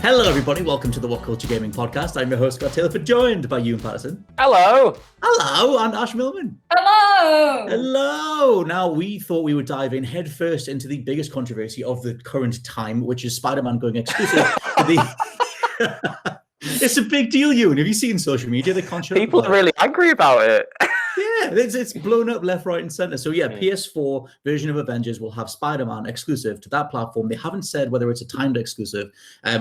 Hello, everybody. Welcome to the WhatCulture Gaming Podcast. I'm your host, Scott Taylor, joined by Ewan Patterson. Hello. Hello, and Ash Millman. Hello. Hello. Now, we thought we would dive in headfirst into the biggest controversy of the current time, which is SpiderMan going exclusive to the... It's a big deal, Ewan. Have you seen social media? The contract. People are really angry about it. Yeah, it's blown up left, right, and center. So yeah, PS4 version of Avengers will have Spider-Man exclusive to that platform. They haven't said whether it's a timed exclusive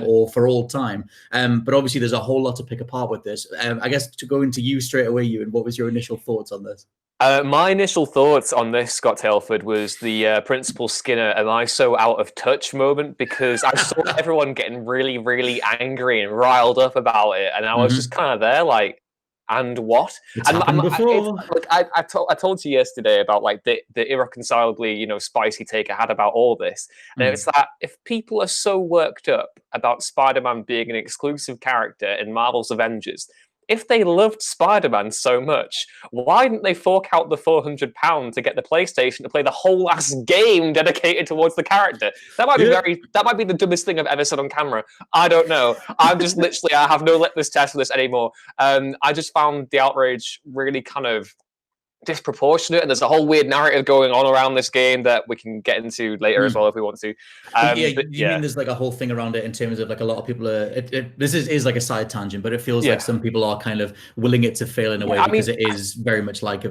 or for all time. But obviously, there's a whole lot to pick apart with this. I guess to go into you straight away, Ewan, what was your initial thoughts on this? My initial thoughts on this, Scott Tailford, was the Principal Skinner "Am I so out of touch?" moment, because I saw everyone getting really, really angry and riled up about it, and I was just kind of there like, and what? It's happened before. I told you yesterday about like the irreconcilably spicy take I had about all this, and it's that if people are so worked up about Spider-Man being an exclusive character in Marvel's Avengers, if they loved Spider-Man so much, why didn't they fork out the £400 to get the PlayStation to play the whole ass game dedicated towards the character? That might be that might be the dumbest thing I've ever said on camera. I don't know. I'm just literally, I have no litmus test for this anymore. I just found the outrage really kind of disproportionate, and there's a whole weird narrative going on around this game that we can get into later as well if we want to. You mean there's like a whole thing around it in terms of like a lot of people are this is like a side tangent, but it feels like some people are kind of willing it to fail in a way because it is very much like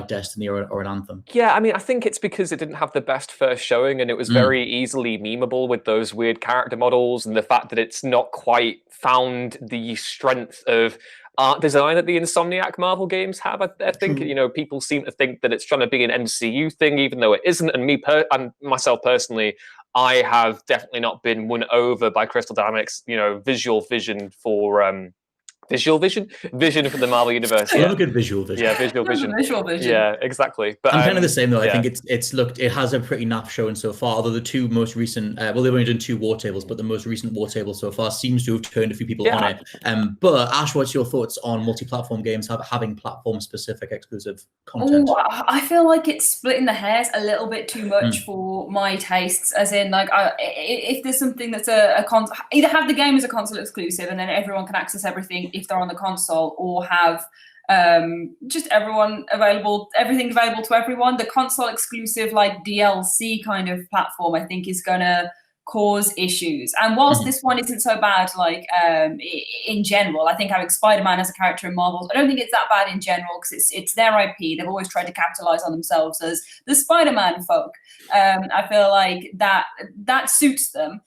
Destiny or an Anthem. Yeah, I mean, I think it's because it didn't have the best first showing, and it was very easily memeable with those weird character models, and the fact that it's not quite found the strength of art design that the Insomniac Marvel games have. I think people seem to think that it's trying to be an MCU thing, even though it isn't. And myself personally, I have definitely not been won over by Crystal Dynamics' visual vision for vision for the Marvel universe. I love a good visual vision. Yeah, visual vision. Yeah, exactly. But I'm kind of the same though. I think it has a pretty naff showing so far. Although the two most recent, they've only done 2 war tables, but the most recent war table so far seems to have turned a few people on it. But Ash, what's your thoughts on multi-platform games having platform-specific exclusive content? I feel like it's splitting the hairs a little bit too much for my tastes. As in, like, if there's something that's either have the game as a console exclusive and then everyone can access everything if they're on the console, or have just everything available to everyone. The console exclusive, like DLC kind of platform, I think is gonna cause issues. And whilst this one isn't so bad, like in general, I think having Spider-Man as a character in Marvel, I don't think it's that bad in general, because it's their IP. They've always tried to capitalize on themselves as the Spider-Man folk. I feel like that suits them.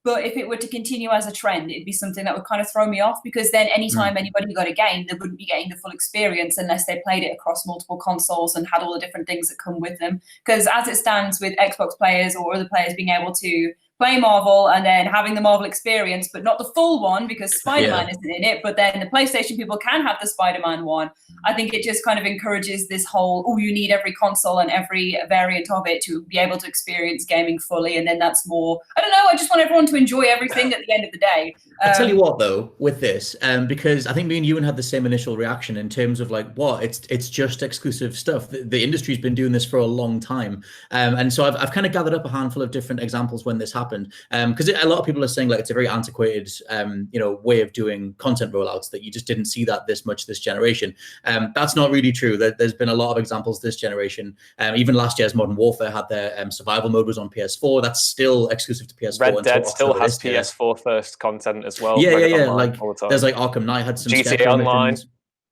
But if it were to continue as a trend, it'd be something that would kind of throw me off, because then anytime anybody got a game, they wouldn't be getting the full experience unless they played it across multiple consoles and had all the different things that come with them. Because as it stands with Xbox players or other players being able to play Marvel and then having the Marvel experience, but not the full one because Spider-Man isn't in it, but then the PlayStation people can have the Spider-Man one. I think it just kind of encourages this whole, you need every console and every variant of it to be able to experience gaming fully. And then that's more, I don't know, I just want everyone to enjoy everything at the end of the day. I tell you what, though, with this, because I think me and Ewan had the same initial reaction in terms of like, it's just exclusive stuff. The industry's been doing this for a long time. And so I've kind of gathered up a handful of different examples when this happened. Because a lot of people are saying like it's a very antiquated, way of doing content rollouts, that you just didn't see that this much this generation. That's not really true. There's been a lot of examples this generation. Even last year's Modern Warfare had their survival mode was on PS4. That's still exclusive to PS4. Red Dead still has PS4 first content as well. Yeah. Like there's like Arkham Knight had some GTA Online.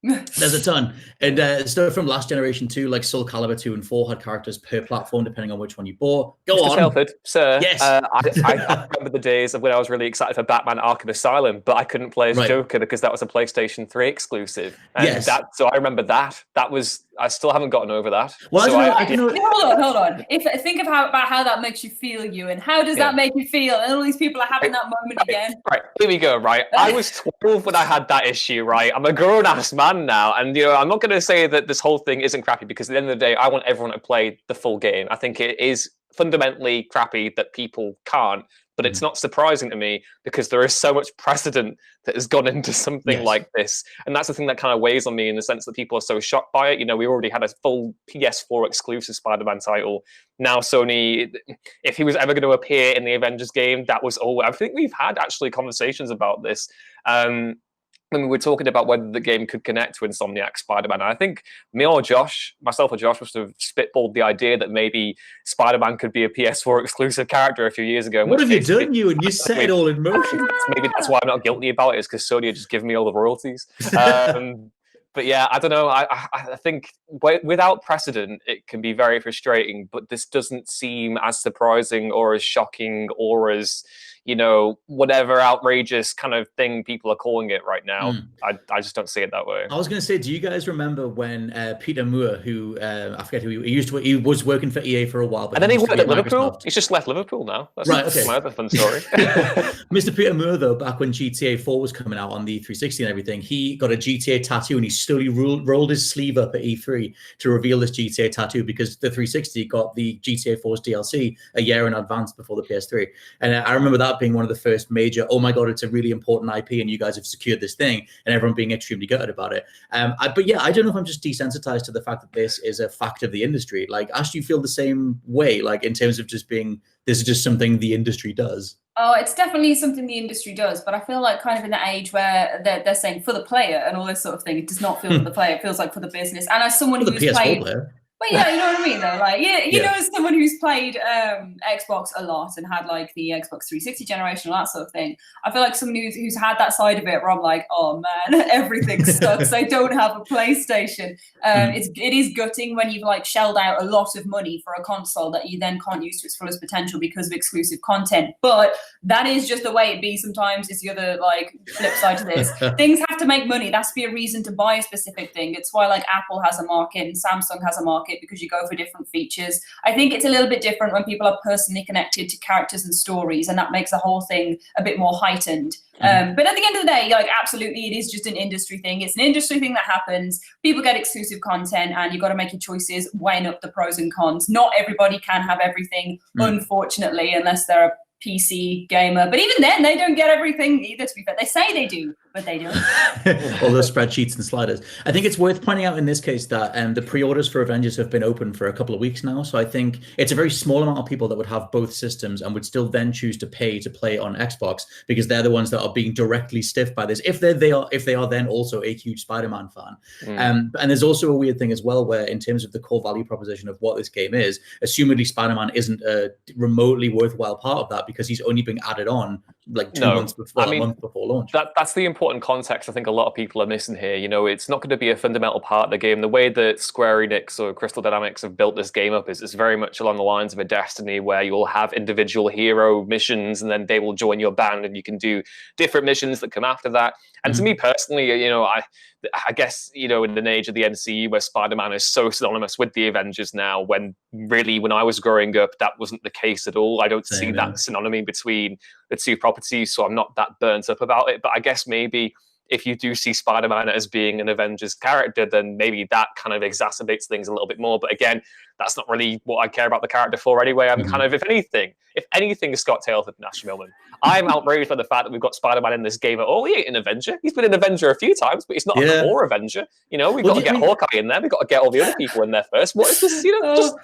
There's a ton. And stuff from last generation too, like Soul Calibur 2 and 4 had characters per platform depending on which one you bought. Go Mr. on. Telford, sir. Yes. I remember the days of when I was really excited for Batman Arkham Asylum, but I couldn't play as Joker because that was a PlayStation 3 exclusive. And so I remember that. I still haven't gotten over that. Well, so hold on. Think about how that makes you feel, Ewan. How does that make you feel? And all these people are having that moment again. Right, here we go, right? I was 12 when I had that issue, right? I'm a grown-ass man now, and I'm not going to say that this whole thing isn't crappy, because at the end of the day, I want everyone to play the full game. I think it is fundamentally crappy that people can't, But it's not surprising to me because there is so much precedent that has gone into something like this. And that's the thing that kind of weighs on me in the sense that people are so shocked by it. You know, we already had a full PS4 exclusive Spider-Man title. Now Sony, if he was ever going to appear in the Avengers game, that was all. I think we've had actually conversations about this. When we were talking about whether the game could connect to Insomniac Spider-Man. And I think myself or Josh must have spitballed the idea that maybe Spider-Man could be a PS4 exclusive character a few years ago. What have you done, you? And you set it all in motion. Maybe that's why I'm not guilty about it, is because Sony had just given me all the royalties. But yeah, I don't know. I think without precedent, it can be very frustrating, but this doesn't seem as surprising or as shocking or as, you know, whatever outrageous kind of thing people are calling it right now. I just don't see it that way. I was going to say, do you guys remember when Peter Moore, who I forget who he was working for EA for a while, but and then he worked at Liverpool. Microsoft. He's just left Liverpool now. That's my other fun story. Mr. Peter Moore, though, back when GTA 4 was coming out on the 360 and everything, he got a GTA tattoo and he slowly rolled his sleeve up at E3 to reveal this GTA tattoo because the 360 got the GTA 4's DLC a year in advance before the PS3. And I remember that being one of the first major, oh my God, it's a really important IP and you guys have secured this thing, and everyone being extremely gutted about it. But yeah, I don't know if I'm just desensitized to the fact that this is a fact of the industry. Like, Ash, do you feel the same way? Like, in terms of just being, this is just something the industry does? Oh, it's definitely something the industry does, but I feel like kind of in the age where they're saying for the player and all this sort of thing, it does not feel for the player, it feels like for the business. And as someone who's played... player. But yeah, you know what I mean, though. Like, you know, as someone who's played Xbox a lot and had like the Xbox 360 generation, all that sort of thing, I feel like someone who's had that side of it, where I'm like, oh man, everything sucks. I don't have a PlayStation. It is gutting when you've like shelled out a lot of money for a console that you then can't use to its fullest potential because of exclusive content. But that is just the way it be. Sometimes it's the other like flip side to this. Things have to make money. That's to be a reason to buy a specific thing. It's why like Apple has a market and Samsung has a market, because you go for different features. I think it's a little bit different when people are personally connected to characters and stories, and that makes the whole thing a bit more heightened. But at the end of the day, like, absolutely, it is just an industry thing. It's an industry thing that happens. People get exclusive content, and you've got to make your choices, weighing up the pros and cons. Not everybody can have everything, unfortunately, unless they're a PC gamer. But even then, they don't get everything either, to be fair. They say they do, but they don't. All those spreadsheets and sliders. I think it's worth pointing out in this case that the pre-orders for Avengers have been open for a couple of weeks now. So I think it's a very small amount of people that would have both systems and would still then choose to pay to play on Xbox, because they're the ones that are being directly stiffed by this. If they are then also a huge Spider-Man fan. And there's also a weird thing as well, where in terms of the core value proposition of what this game is, assumedly Spider-Man isn't a remotely worthwhile part of that, because he's only being added on like 2 months before, a month before launch. That's the important context I think a lot of people are missing here. You know, it's not going to be a fundamental part of the game. The way that Square Enix or Crystal Dynamics have built this game up is very much along the lines of a Destiny, where you'll have individual hero missions and then they will join your band and you can do different missions that come after that. And to me personally, you know, I guess, you know, in the age of the MCU where Spider-Man is so synonymous with the Avengers now, when really when I was growing up, that wasn't the case at all. I don't see that synonymy between the two properties, so I'm not that burnt up about it. But I guess maybe if you do see Spider-Man as being an Avengers character, then maybe that kind of exacerbates things a little bit more. But again, that's not really what I care about the character for anyway. I'm kind of, if anything, Scott Taylor and Ash Millman. I'm outraged by the fact that we've got Spider-Man in this game at all. He ain't an Avenger. He's been an Avenger a few times, but he's not a core Avenger. You know, we've got to get Hawkeye in there. We've got to get all the other people in there first. What is this? You know, just...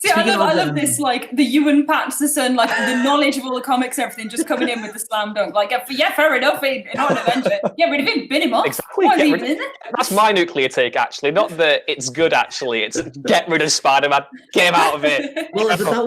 See, I love this, like, the Ewan Patterson, like, the knowledge of all the comics and everything, just coming in with the slam dunk. Like, yeah, fair enough, he's not an Avenger. Yeah, rid of him, bin him off. Exactly. That's my nuclear take, actually. Not that it's good, actually. It's get rid of Spider-Man, get him out of it. Well, that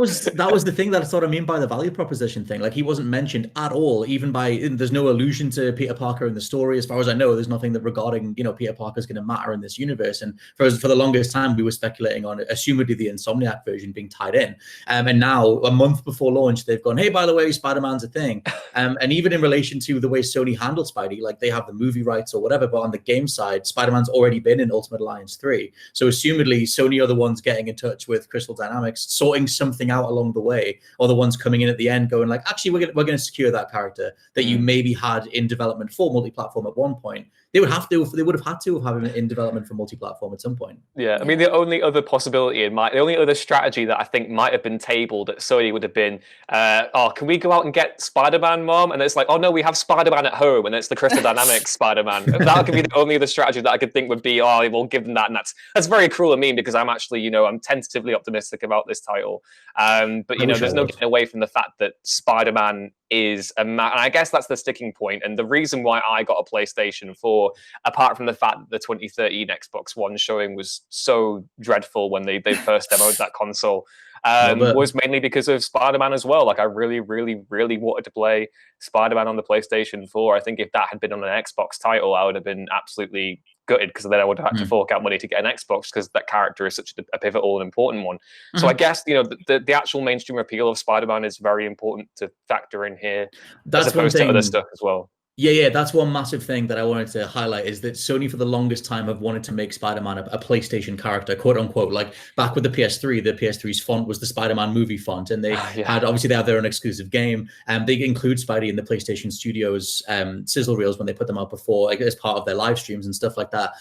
was the thing that I sort of mean by the value proposition thing. Like, he wasn't mentioned at all, even there's no allusion to Peter Parker in the story. As far as I know, there's nothing that regarding, you know, Peter Parker's going to matter in this universe. And for the longest time, we were speculating on, assumedly, the Insomniac version being tied in, and now a month before launch they've gone, hey, by the way, Spider-Man's a thing. And even in relation to the way Sony handled Spidey, like, they have the movie rights or whatever, but on the game side, Spider-Man's already been in Ultimate Alliance 3, so assumedly Sony are the ones getting in touch with Crystal Dynamics, sorting something out along the way, or the ones coming in at the end going like, actually, we're going to secure that character that you maybe had in development for multi-platform at one point. they would have had to have him in development for multi-platform at some point. Yeah, I mean, the only other possibility the only other strategy that I think might have been tabled at Sony would have been, can we go out and get Spider-Man, Mom? And it's like, oh no, we have Spider-Man at home, and it's the Crystal Dynamics Spider-Man. That could be the only other strategy that I could think would be, we'll give them that, and that's very cruel of me, because I'm actually, I'm tentatively optimistic about this title. But there's no getting away from the fact that Spider-Man is and I guess that's the sticking point, and the reason why I got a PlayStation 4, apart from the fact that the 2013 Xbox One showing was so dreadful when they first demoed that console, was mainly because of Spider-Man as well. Like, I really, really, really wanted to play Spider-Man on the PlayStation 4. I think if that had been on an Xbox title, I would have been absolutely gutted, because then I would have had to fork out money to get an Xbox, because that character is such a pivotal and important one. So I guess the actual mainstream appeal of Spider-Man is very important to factor in here, as opposed to other stuff as well. Yeah, that's one massive thing that I wanted to highlight, is that Sony for the longest time have wanted to make Spider-Man a PlayStation character, quote unquote. Like back with the PS3's font was the Spider-Man movie font, and they obviously they have their own exclusive game, and they include Spidey in the PlayStation Studios sizzle reels when they put them out before, like as part of their live streams and stuff like that.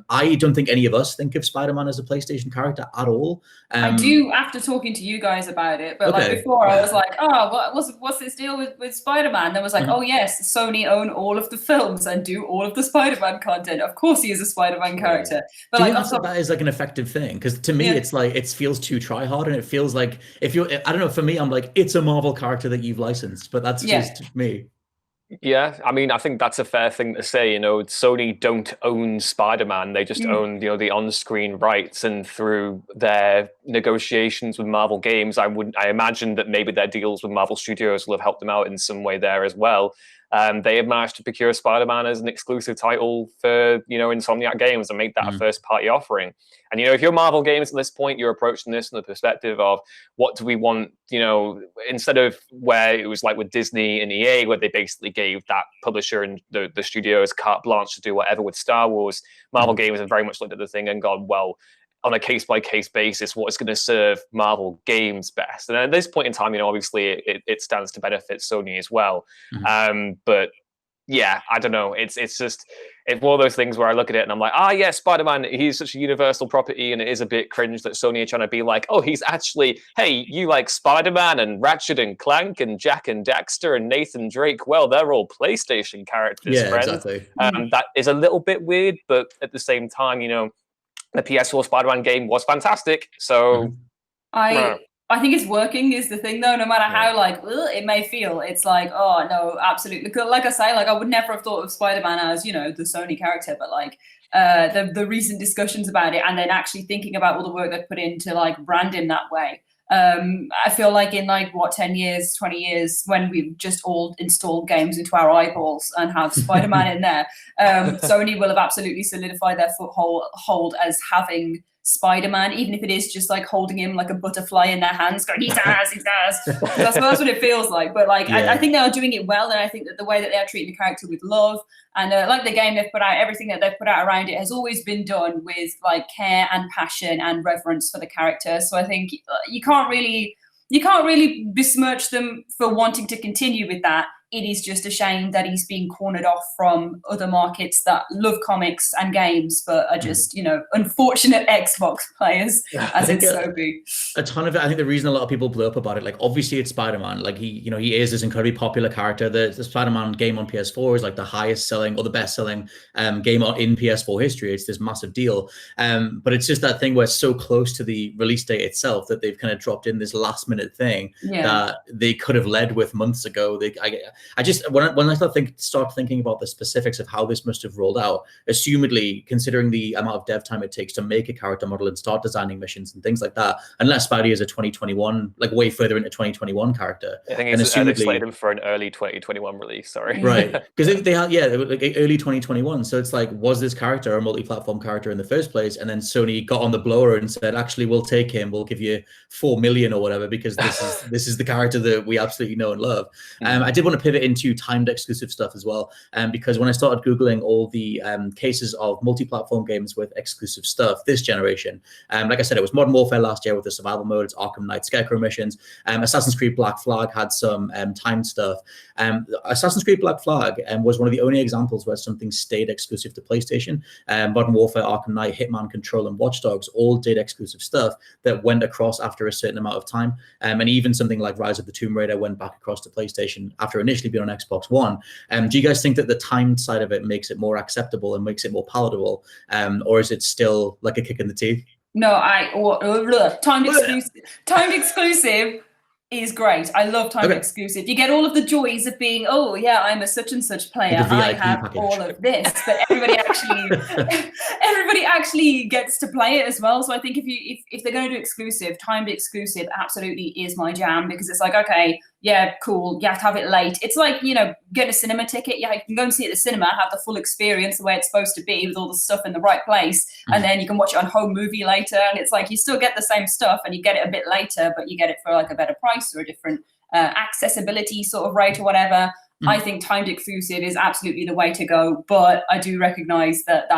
I don't think any of us think of Spider-Man as a PlayStation character at all. I do after talking to you guys about it, but like before I was like, what's this deal with Spider-Man? Then was like, oh yes, Sony own all of the films and do all of the Spider-Man content. Of course he is a Spider-Man character. But that is like an effective thing, because to me it's like, it feels too try hard, and it feels like, I don't know, for me I'm like, it's a Marvel character that you've licensed, but that's just me. Yeah, I mean, I think that's a fair thing to say. Sony don't own Spider-Man; they just own, the on-screen rights. And through their negotiations with Marvel Games, I imagine that maybe their deals with Marvel Studios will have helped them out in some way there as well. They have managed to procure Spider-Man as an exclusive title for, Insomniac Games, and make that a first-party offering. And, if you're Marvel Games at this point, you're approaching this from the perspective of, what do we want, instead of where it was like with Disney and EA, where they basically gave that publisher and the studios carte blanche to do whatever with Star Wars. Marvel Games have very much looked at the thing and gone, well, on a case-by-case basis, what is going to serve Marvel Games best. And at this point in time, obviously it stands to benefit Sony as well. But yeah, I don't know. It's one of those things where I look at it and I'm like, yeah, Spider-Man, he's such a universal property, and it is a bit cringe that Sony are trying to be like, oh, he's actually, hey, you like Spider-Man and Ratchet and Clank and Jack and Daxter and Nathan Drake. Well, they're all PlayStation characters, friends. Exactly. That is a little bit weird, but at the same time, the PS4 Spider-Man game was fantastic. So I think it's working is the thing, though. No matter how it may feel, it's like, oh no, absolutely. Like I say, I would never have thought of Spider-Man as the Sony character, but the recent discussions about it, and then actually thinking about all the work they've put into brand him that way. I feel like in 10 years, 20 years, when we've just all installed games into our eyeballs and have Spider-Man in there, Sony will have absolutely solidified their foothold as having Spider-Man, even if it is just holding him like a butterfly in their hands, going, he's ours. That's what it feels like. But I think they are doing it well, and I think that the way that they are treating the character with love, and the game they've put out, everything that they've put out around it has always been done with care and passion and reverence for the character. So I think you can't really besmirch them for wanting to continue with that. It is just a shame that he's being cornered off from other markets that love comics and games, but are just, unfortunate Xbox players, as it's so big. A ton of it. I think the reason a lot of people blew up about it, obviously it's Spider-Man. He is this incredibly popular character. The Spider-Man game on PS4 is the highest selling or the best selling game in PS4 history. It's this massive deal. But it's just that thing where it's so close to the release date itself that they've kind of dropped in this last minute thing that they could have led with months ago. When I start thinking about the specifics of how this must have rolled out, assumedly considering the amount of dev time it takes to make a character model and start designing missions and things like that, unless Spidey is a 2021, way further into 2021 character. I think it's slated for an early 2021 release. Sorry, right? Because they had early 2021. So it's was this character a multi-platform character in the first place? And then Sony got on the blower and said, actually, we'll take him. We'll give you $4 million or whatever, because this is the character that we absolutely know and love. I did want to pivot into timed exclusive stuff as well, because when I started Googling all the cases of multi-platform games with exclusive stuff this generation, like I said, it was Modern Warfare last year with the survival mode, it's Arkham Knight Scarecrow missions, Assassin's Creed Black Flag had some timed stuff. Assassin's Creed Black Flag was one of the only examples where something stayed exclusive to PlayStation. Modern Warfare, Arkham Knight, Hitman, Control, and Watch Dogs all did exclusive stuff that went across after a certain amount of time. And even something like Rise of the Tomb Raider went back across to PlayStation after initially being on Xbox One. Do you guys think that the timed side of it makes it more acceptable and makes it more palatable? Or is it still like a kick in the teeth? No, timed exclusive is great. I love timed exclusive. You get all of the joys of being, oh yeah, I'm a such and such player. I have package. All of this, but everybody actually gets to play it as well. So I think if they're going to do exclusive, timed exclusive, absolutely is my jam, because it's like, okay, yeah, cool. You have to have it late. It's like, you know, get a cinema ticket. Yeah, you can go and see it at the cinema, have the full experience the way it's supposed to be with all the stuff in the right place. And then you can watch it on home movie later. And it's like, you still get the same stuff and you get it a bit later, but you get it for like a better price or a different accessibility sort of rate or whatever. I think timed exclusive is absolutely the way to go, but I do recognize that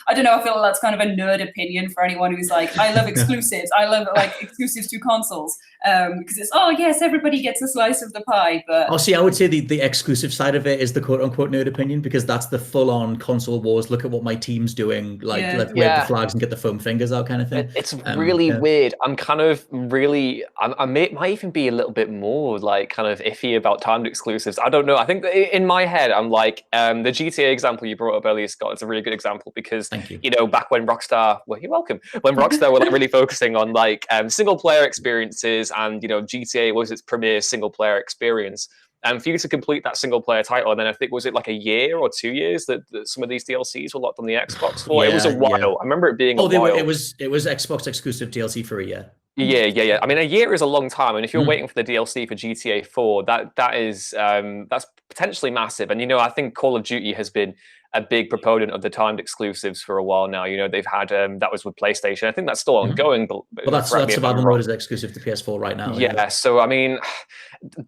I don't know, I feel like that's kind of a nerd opinion for anyone who's like, I love exclusives. I love like exclusives to consoles, because it's, oh yes, everybody gets a slice of the pie. But I would say the exclusive side of it is the quote unquote nerd opinion, because that's the full on console wars. Look at what my team's doing. Like let's wave the flags and get the foam fingers out kind of thing. It's really weird. I'm kind of really, I might even be a little bit more like kind of iffy about timed exclusives. I don't know. I think that in my head, I'm like, the GTA example you brought up earlier, Scott, it's a really good example, because, you know, back when Rockstar, well, you're welcome, when Rockstar were like really focusing on like single player experiences, and, you know, GTA was its premier single player experience. And for you to complete that single player title, and then I think, was it like a year or 2 years that some of these DLCs were locked on the Xbox for? It was a while. I remember it being a while. It was Xbox exclusive DLC for a year. Yeah. I mean, a year is a long time, and if you're waiting for the DLC for GTA 4, that's potentially massive. And, you know, I think Call of Duty has been a big proponent of the timed exclusives for a while now. You know, they've had that was with PlayStation. I think that's still ongoing. But that's survival mode is exclusive to PS4 right now. Yeah, so I mean,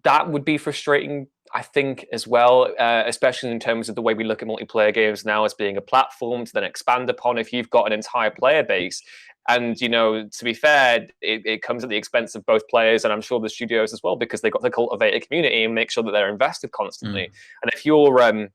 that would be frustrating, I think, as well, especially in terms of the way we look at multiplayer games now as being a platform to then expand upon. If you've got an entire player base, and, you know, to be fair, it comes at the expense of both players, and I'm sure the studios as well, because they've got to cultivate a community and make sure that they're invested constantly. And if you're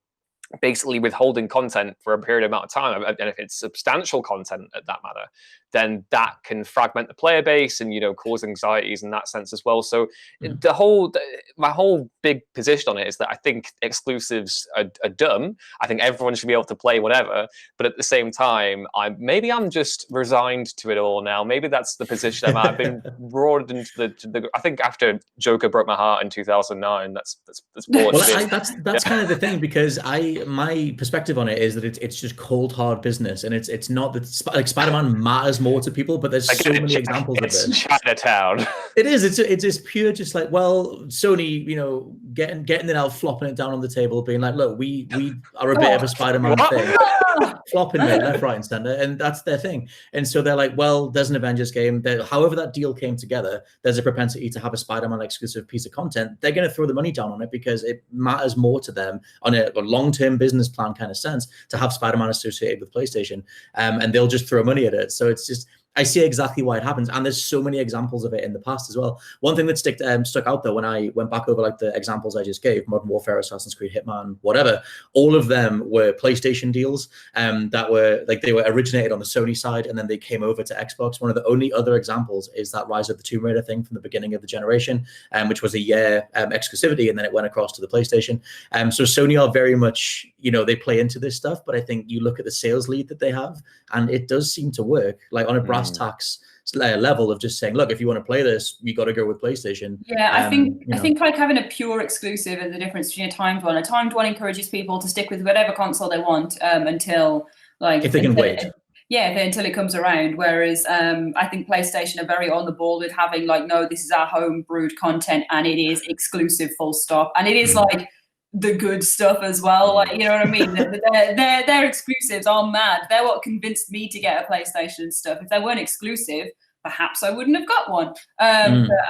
basically withholding content for a period amount of time, and if it's substantial content at that matter, then that can fragment the player base and, you know, cause anxieties in that sense as well. So my whole big position on it is that I think exclusives are dumb. I think everyone should be able to play whatever, but at the same time, I'm just resigned to it all now. Maybe that's the position I've been brought into the I think after Joker broke my heart in 2009, that's more. Well, that's kind of the thing, because my perspective on it is that it's just cold hard business, and it's not that like Spider-Man matters more to people, but there's so many examples of this. Chinatown. It is. It's just pure, just like, well, Sony, you know, getting it out, flopping it down on the table, being like, look, we are a bit of a Spider-Man thing, flopping it left, right, and center, and that's their thing. And so they're like, well, there's an Avengers game. However that deal came together, there's a propensity to have a Spider-Man exclusive piece of content. They're going to throw the money down on it because it matters more to them on a long-term business plan kind of sense to have Spider-Man associated with PlayStation, and they'll just throw money at it. So it's just, I see exactly why it happens, and there's so many examples of it in the past as well. One thing that stuck out though, when I went back over like the examples I just gave, Modern Warfare, Assassin's Creed, Hitman, whatever, all of them were PlayStation deals that were like, they were originated on the Sony side and then they came over to Xbox. One of the only other examples is that Rise of the Tomb Raider thing from the beginning of the generation, which was a year exclusivity, and then it went across to the PlayStation. So Sony are very much, you know, they play into this stuff, but I think you look at the sales lead that they have, and it does seem to work, like on a brass tacks level of just saying, look, if you want to play this, you got to go with PlayStation. I think like having a pure exclusive is the difference between a timed one. A timed one encourages people to stick with whatever console they want until, like, if they can wait. Until it comes around. Whereas I think PlayStation are very on the ball with having like, no, this is our home brewed content and it is exclusive, full stop. And it is like the good stuff as well. Like, you know what I mean? Their exclusives are mad. They're what convinced me to get a PlayStation and stuff. If they weren't exclusive, perhaps I wouldn't have got one.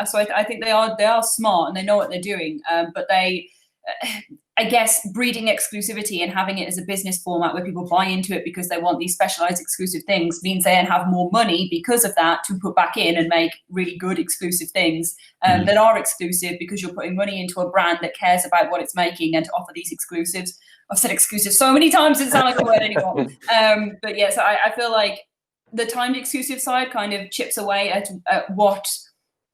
So I think they are smart and they know what they're doing. But they I guess breeding exclusivity and having it as a business format where people buy into it because they want these specialized exclusive things means they then have more money because of that to put back in and make really good exclusive things that are exclusive, because you're putting money into a brand that cares about what it's making and to offer these exclusives. I've said exclusive so many times, it doesn't sound like a word anymore. But yeah, so I feel like the timed exclusive side kind of chips away at what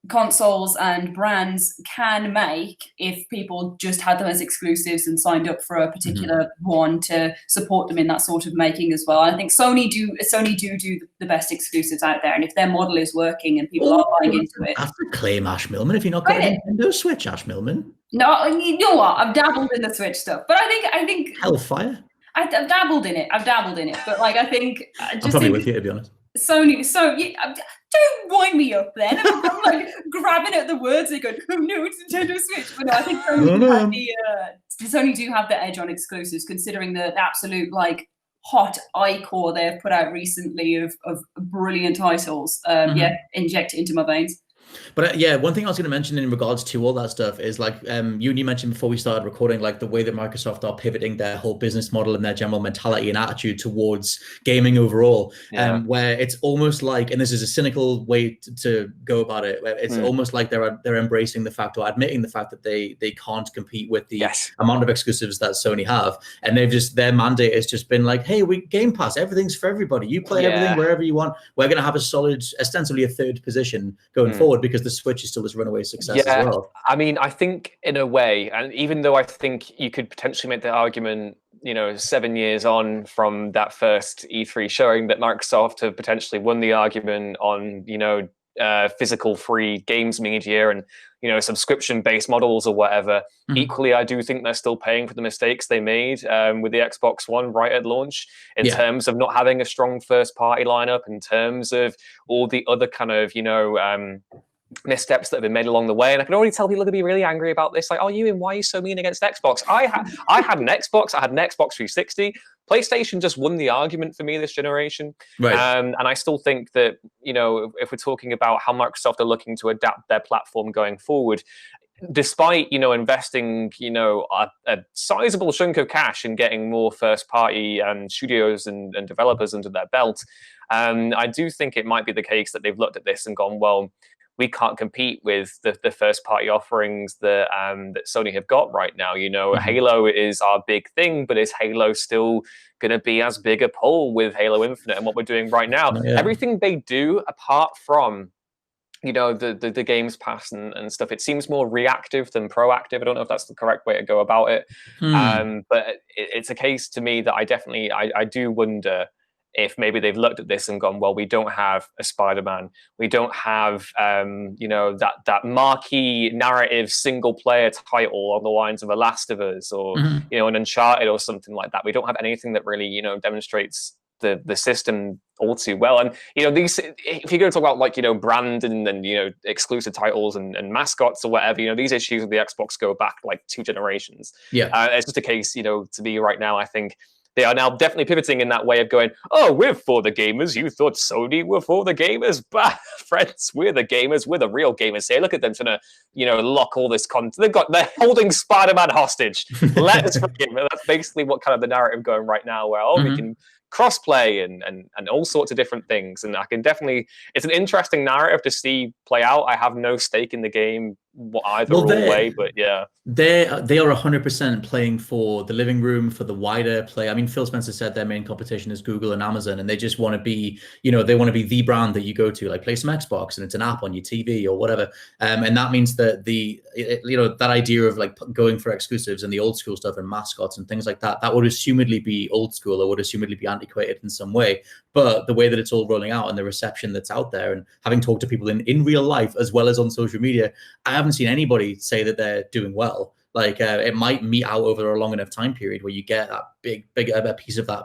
consoles and brands can make if people just had them as exclusives and signed up for a particular one to support them in that sort of making as well. I think Sony do the best exclusives out there, and if their model is working and people are buying into it. I have to claim Ash Millman if you're not got a Nintendo Switch, Ash Millman. No, you know what? I've dabbled in the Switch stuff, but I think Hellfire. I've dabbled in it, but like I think I'm probably with you, to be honest. Sony, don't wind me up then. I'm like grabbing at the words and going, oh no, it's Nintendo Switch. But no, I think Sony do have the edge on exclusives, considering the absolute like hot iCore they've put out recently of brilliant titles. Inject it into my veins. But one thing I was going to mention in regards to all that stuff is like you mentioned before we started recording, like the way that Microsoft are pivoting their whole business model and their general mentality and attitude towards gaming overall, where it's almost like, and this is a cynical way to go about it, where it's almost like they're embracing the fact or admitting the fact that they can't compete with the amount of exclusives that Sony have, and their mandate has just been like, hey, we Game Pass, everything's for everybody, you play everything wherever you want. We're going to have a solid, ostensibly a third position going forward, because the Switch is still this runaway success as well. I mean, I think in a way, and even though I think you could potentially make the argument, 7 years on from that first E3 showing that Microsoft have potentially won the argument on, physical free games media and, subscription-based models or whatever. Equally, I do think they're still paying for the mistakes they made with the Xbox One right at launch in terms of not having a strong first-party lineup, in terms of all the other kind of, missteps that have been made along the way. And I can already tell people are going to be really angry about this. Like, oh, Ewan, why are you so mean against Xbox? I had an Xbox. I had an Xbox 360. PlayStation just won the argument for me this generation. Right. And I still think that, if we're talking about how Microsoft are looking to adapt their platform going forward, despite, investing, a sizable chunk of cash in getting more first-party studios and developers under their belt, I do think it might be the case that they've looked at this and gone, well, we can't compete with the first-party offerings that Sony have got right now. Halo is our big thing, but is Halo still going to be as big a pull with Halo Infinite and what we're doing right now? Everything they do, apart from the Games Pass and stuff, it seems more reactive than proactive. I don't know if that's the correct way to go about it. But it's a case to me that I do wonder if maybe they've looked at this and gone, well, we don't have a SpiderMan, we don't have that marquee narrative single player title on the lines of The Last of Us or an Uncharted or something like that. We don't have anything that really demonstrates the system all too well. And these, if you're going to talk about like brand and exclusive titles and mascots or whatever, these issues with the Xbox go back like 2 generations. It's just a case, to me right now, I think they are now definitely pivoting in that way of going, oh, we're for the gamers. You thought Sony were for the gamers? But friends, we're the gamers. We're the real gamers here. Look at them trying to, lock all this content. They're holding Spider-Man hostage. Let us forgive them. That's basically what kind of the narrative going right now, where, we can cross-play and all sorts of different things. And I can definitely, it's an interesting narrative to see play out. I have no stake in the game either way, but yeah. They are 100% playing for the living room, for the wider play. I mean, Phil Spencer said their main competition is Google and Amazon, and they just want to be, they want to be the brand that you go to, like play some Xbox and it's an app on your TV or whatever. And that means that that idea of like going for exclusives and the old school stuff and mascots and things like that, that would assumedly be old school or would assumedly be antiquated in some way. But the way that it's all rolling out and the reception that's out there, and having talked to people in real life as well as on social media, I haven't seen anybody say that they're doing well. Like it might meet out over a long enough time period where you get that big piece of that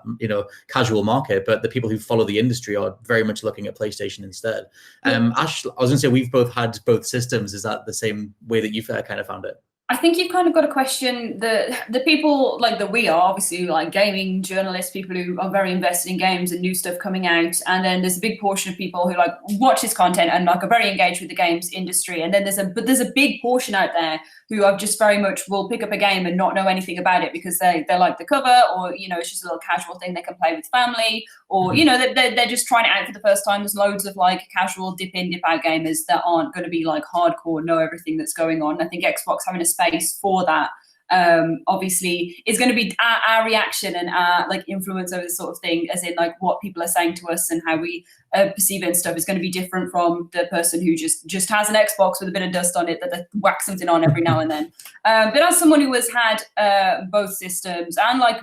casual market, but the people who follow the industry are very much looking at PlayStation instead. Ash, I was gonna say we've both had both systems. Is that the same way that you've kind of found it? I think you've kind of got to question the people like that we are, obviously, like gaming journalists, people who are very invested in games and new stuff coming out. And then there's a big portion of people who like watch this content and like are very engaged with the games industry. And then there's a big portion out there who are just very much will pick up a game and not know anything about it because they like the cover, or it's just a little casual thing they can play with family, or they're just trying it out for the first time. There's loads of like casual dip in dip out gamers that aren't going to be like hardcore, know everything that's going on. I think Xbox having a space for that obviously is going to be our reaction and our like influence over this sort of thing, as in like what people are saying to us and how we perceive it and stuff is going to be different from the person who just has an Xbox with a bit of dust on it that they whack something on every now and then. But as someone who has had both systems and like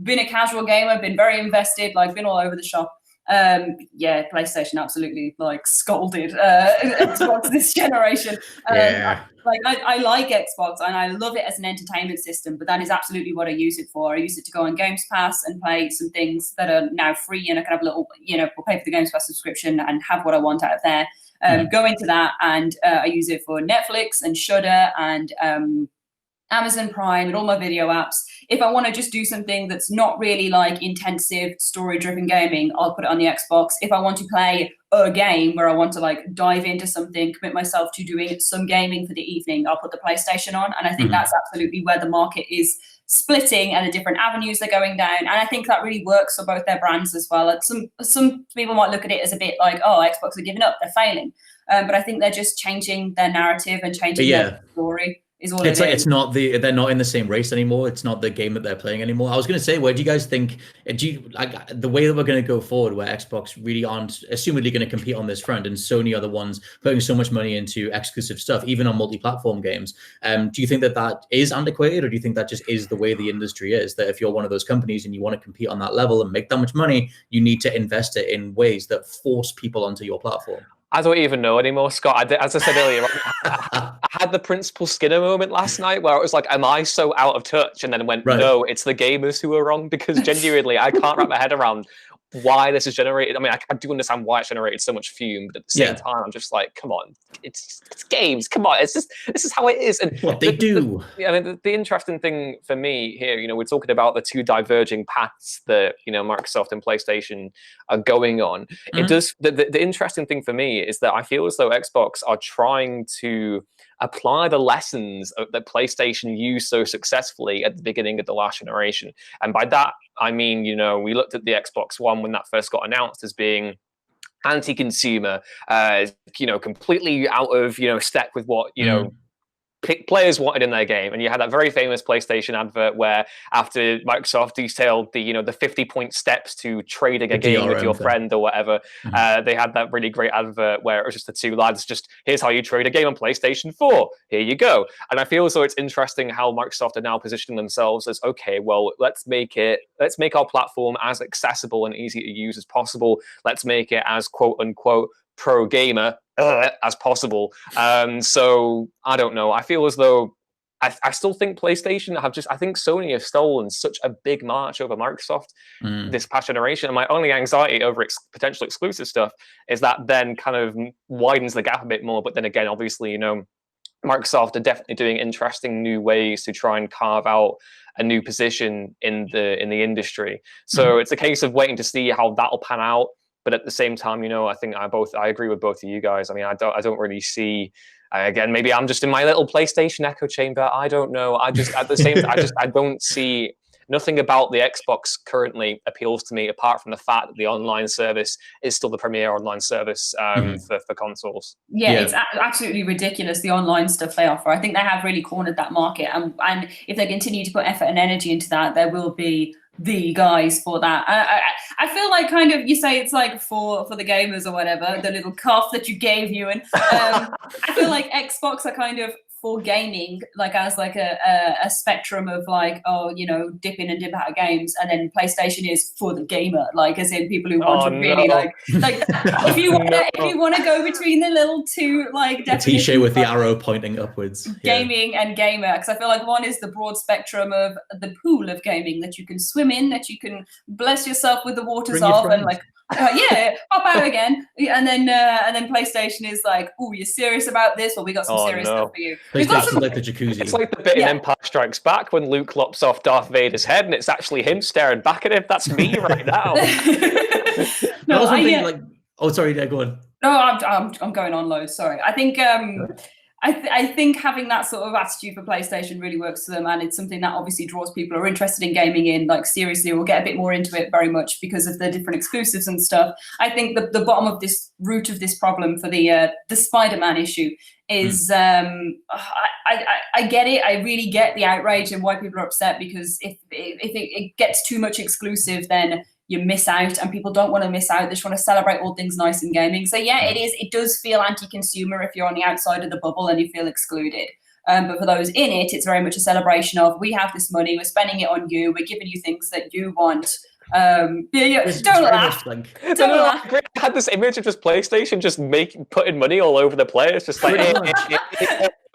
been a casual gamer, been very invested, like been all over the shop, PlayStation absolutely like scolded Xbox this generation. I like Xbox and I love it as an entertainment system, but that is absolutely what I use it for. I use it to go on Games Pass and play some things that are now free, and I can have a little, we'll pay for the Games Pass subscription and have what I want out of there. Go into that, and I use it for Netflix and Shudder and Amazon Prime and all my video apps. If I want to just do something that's not really like intensive story-driven gaming, I'll put it on the Xbox. If I want to play a game where I want to like dive into something, commit myself to doing some gaming for the evening, I'll put the PlayStation on. And I think that's absolutely where the market is splitting and the different avenues they're going down. And I think that really works for both their brands as well. Some people might look at it as a bit like, oh, Xbox are giving up, they're failing. But I think they're just changing their narrative and changing their story. It's not they're not in the same race anymore. It's not the game that they're playing anymore. I was going to say, where do you guys think, the way that we're going to go forward, where Xbox really aren't assumedly going to compete on this front, and Sony are the ones putting so much money into exclusive stuff, even on multi-platform games? Do you think that is antiquated, or do you think that just is the way the industry is? That if you're one of those companies and you want to compete on that level and make that much money, you need to invest it in ways that force people onto your platform? I don't even know anymore, Scott. As I said earlier, I had the Principal Skinner moment last night where it was like, am I so out of touch? And then went, no, it's the gamers who are wrong, because genuinely I can't wrap my head around why this is generated. I mean, I do understand why it's generated so much fume, but at the same time, I'm just like, come on, it's games. Come on, this is how it is. And what they do. The interesting thing for me here, we're talking about the two diverging paths that Microsoft and PlayStation are going on. It does. The interesting thing for me is that I feel as though Xbox are trying to apply the lessons that PlayStation used so successfulally at the beginning of the last generation. And by that, I mean, we looked at the Xbox One when that first got announced as being anti-consumer, completely out of, step with what, players wanted in their game. And you had that very famous PlayStation advert where, after Microsoft detailed the 50-point steps to trading a game with your friend or whatever, they had that really great advert where it was just the two lads, just, here's how you trade a game on PlayStation 4, here you go. And I feel as though it's interesting how Microsoft are now positioning themselves as, okay, well, let's make our platform as accessible and easy to use as possible. Let's make it as quote unquote pro gamer as possible. So I don't know. I feel as though I still think PlayStation I think Sony have stolen such a big march over Microsoft this past generation. And my only anxiety over potential exclusive stuff is that then kind of widens the gap a bit more. But then again, obviously, Microsoft are definitely doing interesting new ways to try and carve out a new position in the industry. So it's a case of waiting to see how that'll pan out. But at the same time, I think I agree with both of you guys. I mean, I don't really see. Again, maybe I'm just in my little PlayStation echo chamber. I don't know. I don't see. Nothing about the Xbox currently appeals to me, apart from the fact that the online service is still the premier online service for consoles. It's absolutely ridiculous, the online stuff they offer. I think they have really cornered that market, and if they continue to put effort and energy into that, there will be the guys for that. I feel like kind of, you say it's like for the gamers or whatever, the little cough that you gave, Ewan. I feel like Xbox are kind of for gaming, like as like a spectrum of like, dip in and dip out of games, and then PlayStation is for the gamer, like as in people who want to really like if you want to go between the little two, like the T-shirt with the arrow pointing upwards, gaming and gamer, because I feel like one is the broad spectrum of the pool of gaming that you can swim in, that you can bless yourself with the waters of, and like Yeah, pop out again. And then PlayStation is like, oh, you're serious about this? Well, we got some serious stuff for you. PlayStation's like the jacuzzi. It's like the bit in Empire Strikes Back when Luke lops off Darth Vader's head, and it's actually him staring back at him. That's me right now. No, oh, sorry, go on. No, I'm going on loads. Sorry. I think I think having that sort of attitude for PlayStation really works for them, and it's something that obviously draws people who are interested in gaming in. Like, seriously, we'll get a bit more into it very much because of the different exclusives and stuff. I think the bottom of this root of this problem for the SpiderMan issue is I get it. I really get the outrage and why people are upset, because if it gets too much exclusive, then you miss out, and people don't want to miss out. They just want to celebrate all things nice in gaming. So yeah, it does feel anti-consumer if you're on the outside of the bubble and you feel excluded. But for those in it, it's very much a celebration of, we have this money, we're spending it on you, we're giving you things that you want. Don't laugh. Don't laugh. I had this image of just PlayStation just putting money all over the place, just like.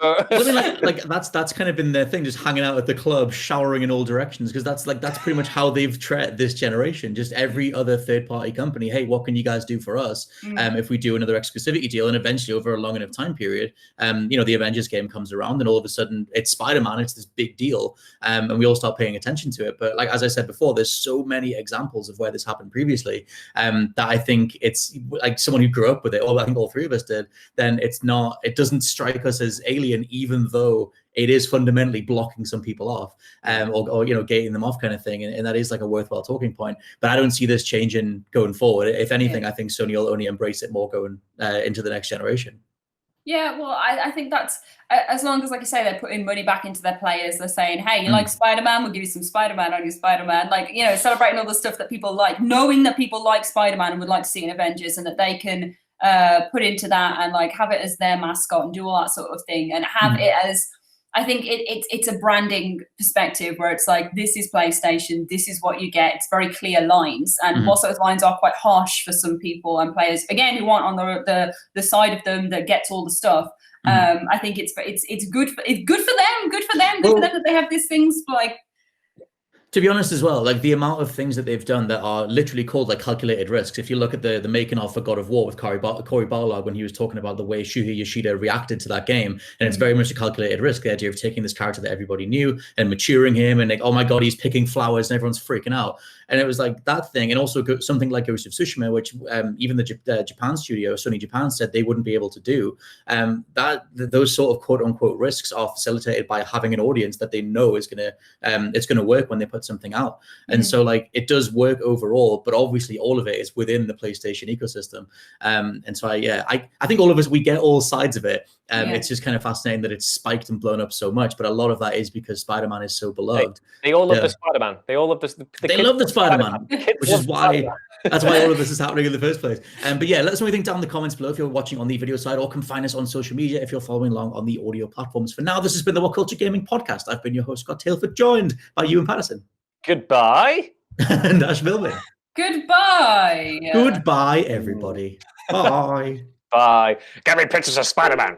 like that's kind of been their thing, just hanging out at the club, showering in all directions, because that's pretty much how they've treated this generation. Just every other third-party company, hey, what can you guys do for us if we do another exclusivity deal? And eventually, over a long enough time period, the Avengers game comes around, and all of a sudden it's Spider-Man. It's this big deal, and we all start paying attention to it. But like, as I said before, there's so many examples of where this happened previously that I think it's like, someone who grew up with it, or I think all three of us did, then it doesn't strike us as alien, even though it is fundamentally blocking some people off, or gating them off, kind of thing, and that is like a worthwhile talking point. But I don't see this changing going forward. If anything, I think Sony will only embrace it more going into the next generation. Yeah, well, I think that's, as long as, like you say, they're putting money back into their players. They're saying, hey, you like Spider-Man? We'll give you some Spider-Man on your Spider-Man. Like, celebrating all the stuff that people like, knowing that people like Spider-Man and would like to see in Avengers, and that they can put into that and like have it as their mascot and do all that sort of thing, and have it as, I think it's a branding perspective where it's like, this is PlayStation, this is what you get. It's very clear lines, and whilst those lines are quite harsh for some people and players, again, who aren't on the side of them that gets all the stuff. I think it's good for them. Good for them that they have these things like. To be honest as well, like the amount of things that they've done that are literally called like calculated risks. If you look at the making of for God of War with Cory Barlog, when he was talking about the way Shuhei Yoshida reacted to that game, and it's very much a calculated risk, the idea of taking this character that everybody knew and maturing him, and like, oh my God, he's picking flowers and everyone's freaking out. And it was like that thing, and also something like Ghost of Tsushima, which even the Japan studio, Sony Japan, said they wouldn't be able to do. Those sort of quote unquote risks are facilitated by having an audience that they know is gonna work when they put something out. And so like, it does work overall, but obviously all of it is within the PlayStation ecosystem. And so I think all of us, we get all sides of it. It's just kind of fascinating that it's spiked and blown up so much, but a lot of that is because Spider-Man is so beloved. They all love the Spider-Man. They all love they love the Spider-Man, which is why that's why all of this is happening in the first place. But yeah, let us know what you think down in the comments below if you're watching on the video side, or come find us on social media if you're following along on the audio platforms. For now, this has been the WhatCulture Gaming Podcast. I've been your host, Scott Tailford, joined by Ewan Patterson. Goodbye. And Ash Milman. Goodbye. Goodbye, everybody. Bye. Bye. Get me pictures of Spider-Man.